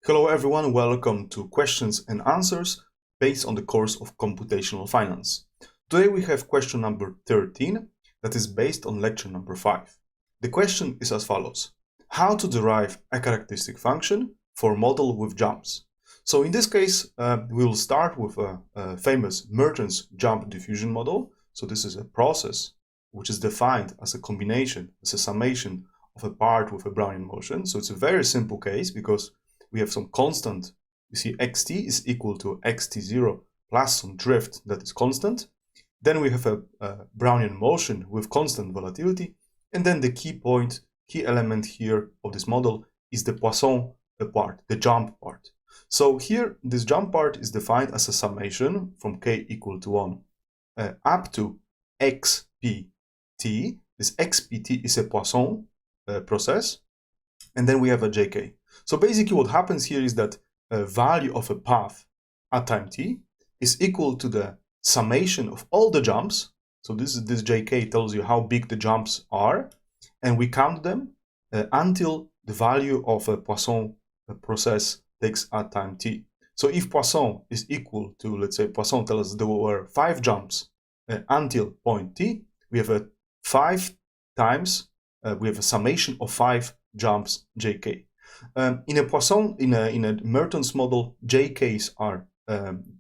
Hello everyone, welcome to questions and answers based on the course of Computational Finance. Today we have question number 13 that is based on lecture number 5. The question is as follows: how to derive a characteristic function for a model with jumps? So in this case, we will start with a famous Merton's jump diffusion model. So this is a process which is defined as a combination, as a summation of a part with a Brownian motion. So it's a very simple case because we have some constant. You see xt is equal to xt0 plus some drift that is constant. Then we have a Brownian motion with constant volatility. And then the key element here of this model is the Poisson part, the jump part. So here, this jump part is defined as a summation from k equal to 1 up to xpt. This xpt is a Poisson process. And then we have a jk. So basically what happens here is that a value of a path at time t is equal to the summation of all the jumps. So this jk tells you how big the jumps are, and we count them until the value of a Poisson process takes at time t. So if Poisson is equal to, let's say Poisson tells us there were 5 jumps until point t, we have a 5 times, we have a summation of 5 jumps jk. In a Poisson, in a Merton's model, jk's are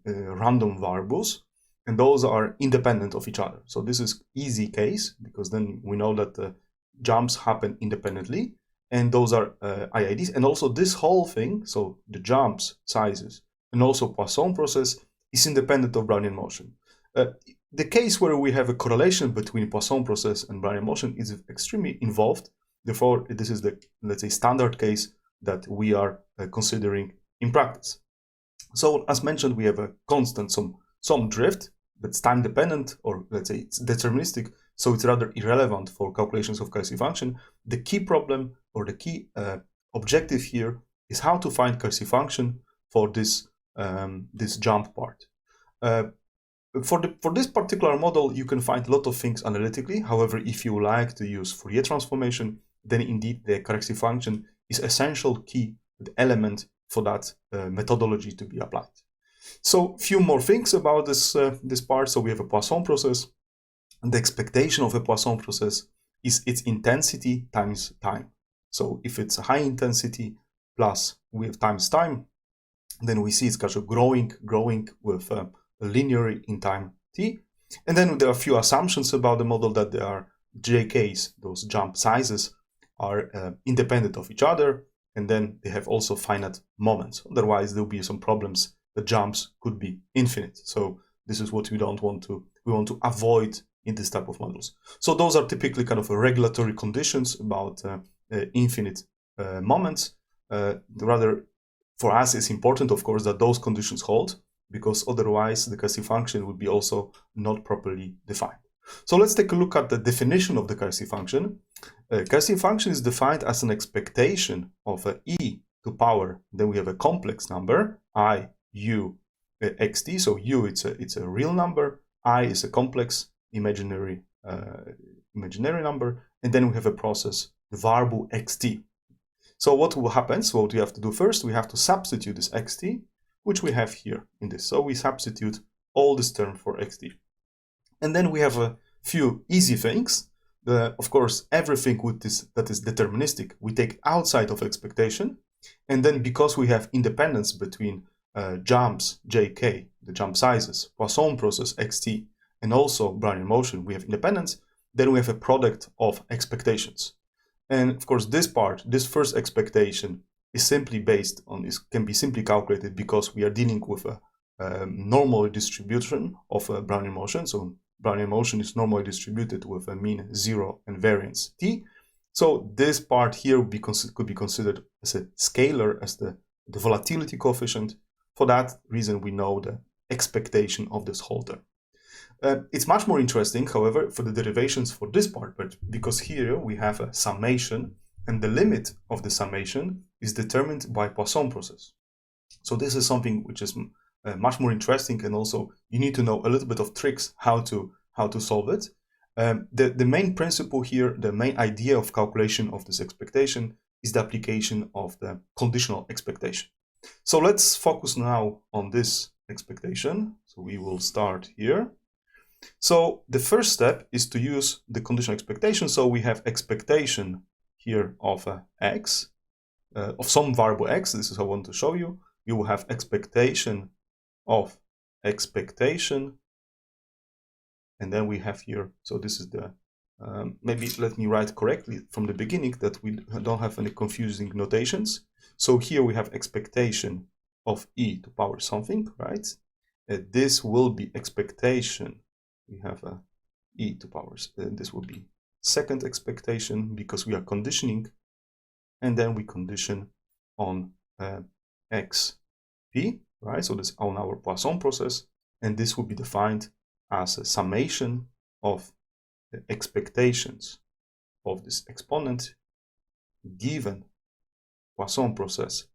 random variables, and those are independent of each other. So this is easy case because then we know that the jumps happen independently, and those are IIDs. And also this whole thing, so the jumps, sizes, and also Poisson process is independent of Brownian motion. The case where we have a correlation between Poisson process and Brownian motion is extremely involved. Therefore, this is the, let's say, standard case that we are considering in practice. So as mentioned, we have a constant, some drift that's time dependent, or let's say it's deterministic, so it's rather irrelevant for calculations of characteristic function. The key problem or the key objective here is how to find characteristic function for this this jump part. For this particular model, you can find a lot of things analytically. However, if you like to use Fourier transformation, then indeed the characteristic function is essential key element for that methodology to be applied. So few more things about this part. So we have a Poisson process, and the expectation of a Poisson process is its intensity times time. So if it's a high intensity plus we have times time, then we see it's kind of growing with linearly in time t. And then there are a few assumptions about the model, that there are jk's, those jump sizes, are independent of each other, and then they have also finite moments. Otherwise, there will be some problems. The jumps could be infinite. So this is what we don't want to. We want to avoid in this type of models. So those are typically kind of regulatory conditions about infinite moments. Rather, for us, it's important, of course, that those conditions hold, because otherwise the characteristic function would be also not properly defined. So let's take a look at the definition of the characteristic function. Characteristic function is defined as an expectation of e to power. Then we have a complex number, I, u, xt. So u, it's a real number. I is a complex imaginary number. And then we have a process, the variable xt. So what will happen? So what we have to do first, we have to substitute this xt, which we have here in this. So we substitute all this term for xt. And then we have a few easy things. Of course, everything with this that is deterministic, we take outside of expectation. And then because we have independence between jumps, jk, the jump sizes, Poisson process, xt, and also Brownian motion, we have independence. Then we have a product of expectations. And of course, this part, this first expectation, is simply based on, can be simply calculated because we are dealing with a normal distribution of a Brownian motion. So Brownian motion is normally distributed with a mean 0 and variance t. So this part here could be considered as a scalar, as the volatility coefficient. For that reason, we know the expectation of this whole term. It's much more interesting, however, for the derivations for this part, but because here we have a summation, and the limit of the summation is determined by Poisson process. So this is something which is much more interesting, and also you need to know a little bit of tricks how to solve it. The main principle here, the main idea of calculation of this expectation is the application of the conditional expectation. So let's focus now on this expectation. So we will start here. So the first step is to use the conditional expectation. So we have expectation here of x, of some variable x. This is what I want to show you. You will have expectation of expectation. And then we have here, so this is the, maybe let me write correctly from the beginning that we don't have any confusing notations. So here we have expectation of e to power something, right? This will be expectation. We have e to power, this will be second expectation because we are conditioning, and then we condition on xp, right? So this on our Poisson process, and this will be defined as a summation of the expectations of this exponent given Poisson process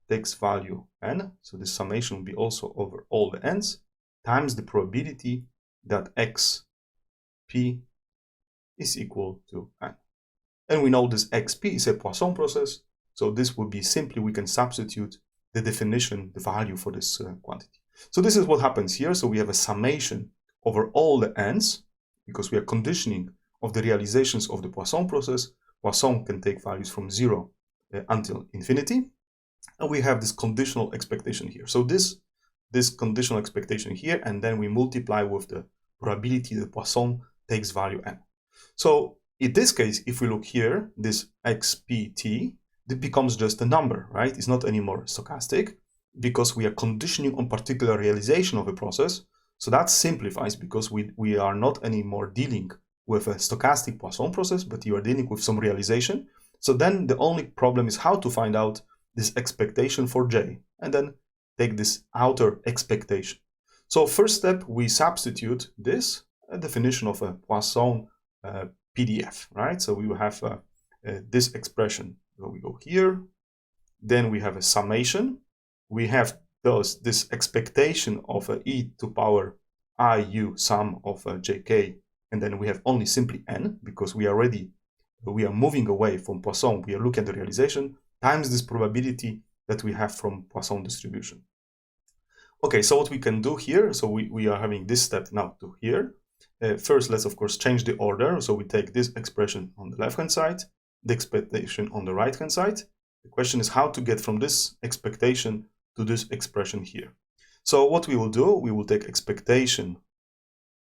takes value n. So this summation will be also over all the n's times the probability that xp is equal to n. And we know this xp is a Poisson process, so this would be simply, we can substitute the definition, the value for this quantity. So this is what happens here. So we have a summation over all the n's, because we are conditioning of the realizations of the Poisson process. Poisson can take values from 0 until infinity. And we have this conditional expectation here. So this conditional expectation here, and then we multiply with the probability that Poisson takes value n. So in this case, if we look here, this xpt, it becomes just a number, right? It's not anymore stochastic because we are conditioning on particular realization of a process. So that simplifies because we are not anymore dealing with a stochastic Poisson process, but you are dealing with some realization. So then the only problem is how to find out this expectation for j, and then take this outer expectation. So first step, we substitute this definition of a Poisson PDF, right? So we will have this expression. So we go here, then we have a summation. We have this expectation of e to power iu sum of jk, and then we have only simply n because we are moving away from Poisson. We are looking at the realization times this probability that we have from Poisson distribution. Okay, so what we can do here, so we are having this step now to here. First, let's of course change the order. So we take this expression on the left-hand side, the expectation on the right-hand side. The question is how to get from this expectation to this expression here. So what we will do, we will take expectation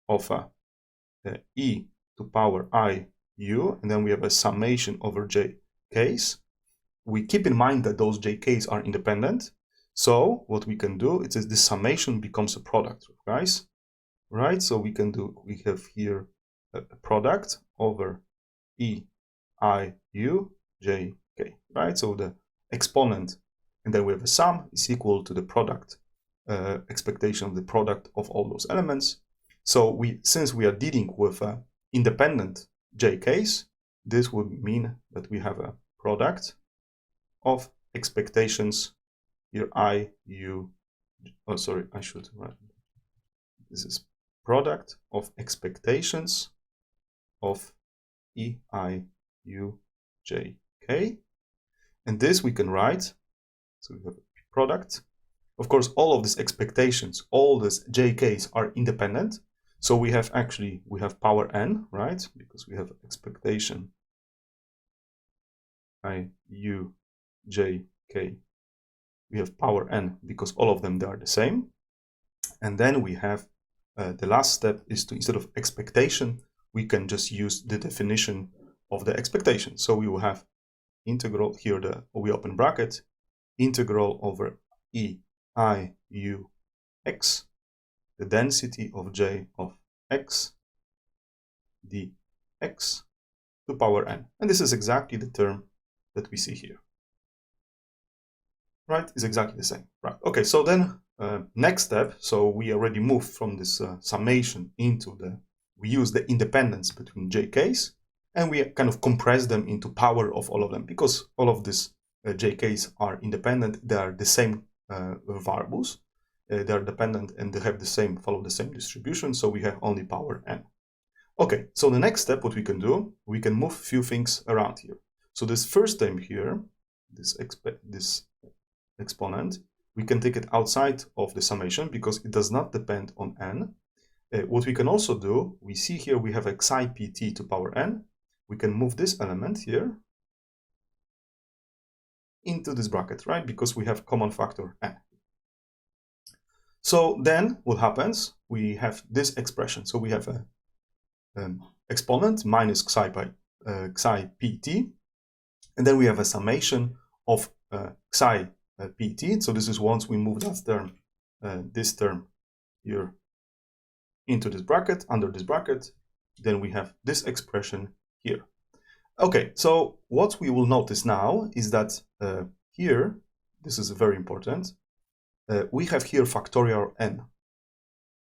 of e to power iu, and then we have a summation over jk's. We keep in mind that those jk's are independent. So what we can do, it is this summation becomes a product, guys. Right, so we have here a product over e iu jk, right? So the exponent, and then we have a sum is equal to the product expectation of the product of all those elements. So since we are dealing with independent jk's, this would mean that we have a product of expectations here iu. Oh, sorry, I should write. This is product of expectations of e iu jk, and this we can write. So we have a product. Of course, all of these expectations, all these jk's are independent. So we have power n, right? Because we have expectation iu jk. We have power n because all of them, they are the same. And then we have the last step is to, instead of expectation, we can just use the definition of the expectation. So we will have integral here, we open bracket, integral over e iu x, the density of j of x dx to power n. And this is exactly the term that we see here. Right, is exactly the same. Right, okay, so then next step, so we already moved from this summation into we use the independence between jk's, and we kind of compress them into power of all of them, because all of these jk's are independent, they are the same variables, they are dependent and they have follow the same distribution, so we have only power n. Okay, so the next step, what we can do, we can move a few things around here. So this first term here, this exponent, we can take it outside of the summation because it does not depend on n. What we can also do, we see here we have a xi pt to power n. We can move this element here into this bracket, right? Because we have common factor n. So then what happens? We have this expression. So we have a exponent minus xi pt, and then we have a summation of xi pt. So this is once we move that term, this term here into this bracket, under this bracket, then we have this expression here. Okay, so what we will notice now is that here, this is very important, we have here factorial n,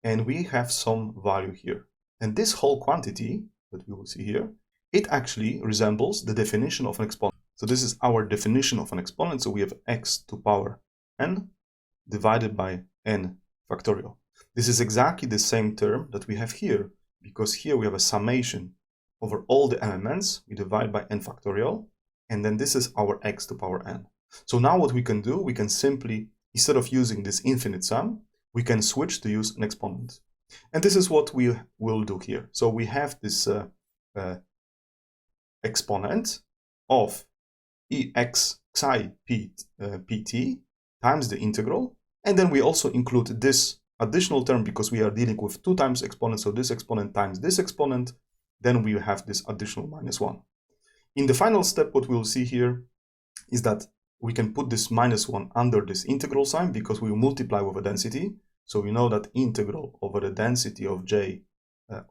and we have some value here. And this whole quantity that we will see here, it actually resembles the definition of an exponent. So this is our definition of an exponent. So we have x to power n divided by n factorial. This is exactly the same term that we have here, because here we have a summation over all the elements. We divide by n factorial, and then this is our x to power n. So now what we can do, we can simply, instead of using this infinite sum, we can switch to use an exponent. And this is what we will do here. So we have this exponent of ex xi pt times the integral, and then we also include this additional term because we are dealing with 2 times exponent, so this exponent times this exponent, then we have this additional -1. In the final step, what we'll see here is that we can put this -1 under this integral sign because we will multiply with a density. So we know that integral over the density of j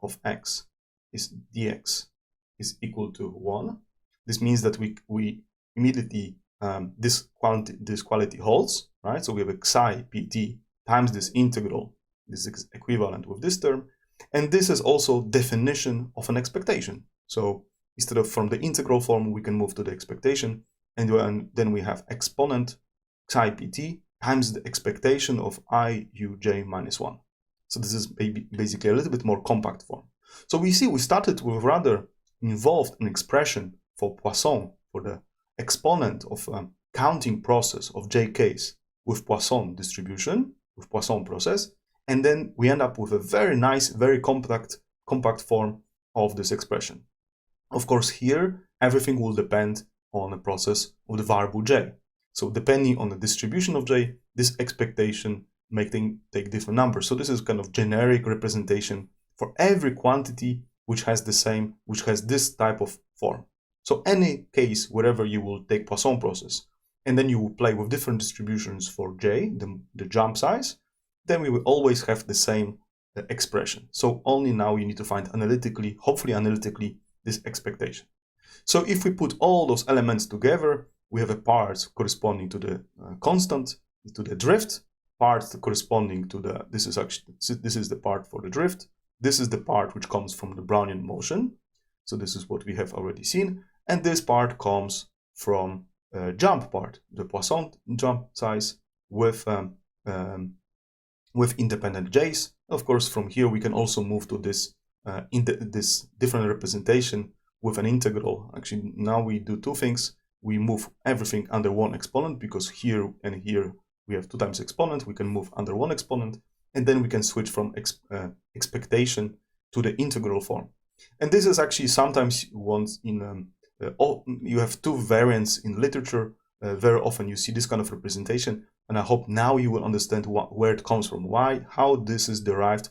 of x is dx is equal to 1. This means that we immediately, this quality holds, right? So we have a xi pt times this integral. This is equivalent with this term. And this is also definition of an expectation. So instead of from the integral form, we can move to the expectation. And then we have exponent xi pt times the expectation of iuj minus 1. So this is basically a little bit more compact form. So we see we started with rather involved an expression for Poisson, for the exponent of counting process of jk's with Poisson distribution, with Poisson process, and then we end up with a very nice, very compact form of this expression. Of course, here everything will depend on the process of the variable j. So depending on the distribution of j, this expectation may take different numbers. So this is kind of generic representation for every quantity which has this type of form. So any case wherever you will take Poisson process, and then you will play with different distributions for j, the jump size, then we will always have the same expression. So only now you need to find analytically, hopefully analytically, this expectation. So if we put all those elements together, we have a part corresponding to the constant, to the drift, part corresponding to the, this is the part for the drift, this is the part which comes from the Brownian motion. So this is what we have already seen. And this part comes from jump part, the Poisson jump size with independent j's. Of course, from here we can also move to this this different representation with an integral. Actually, now we do 2 things. We move everything under 1 exponent because here and here we have 2 times exponent. We can move under 1 exponent, and then we can switch from expectation to the integral form. And this is actually sometimes once in you have 2 variants in literature. Very often you see this kind of representation, and I hope now you will understand where it comes from, how this is derived.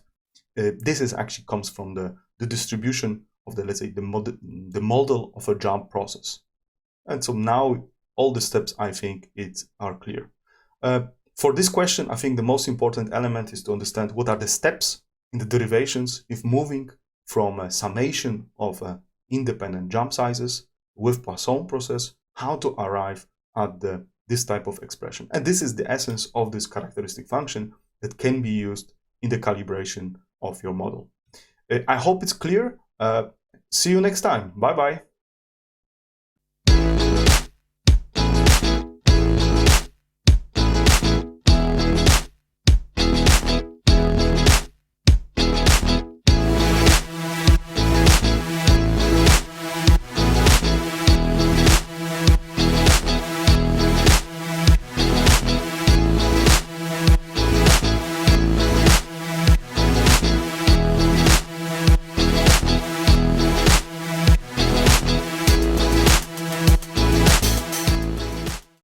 This is actually comes from the distribution of the, let's say, the model of a jump process. And so now all the steps, I think, are clear. For this question, I think the most important element is to understand what are the steps in the derivations if moving from a summation of independent jump sizes with Poisson process, how to arrive at this type of expression. And this is the essence of this characteristic function that can be used in the calibration of your model. I hope it's clear. See you next time. Bye-bye.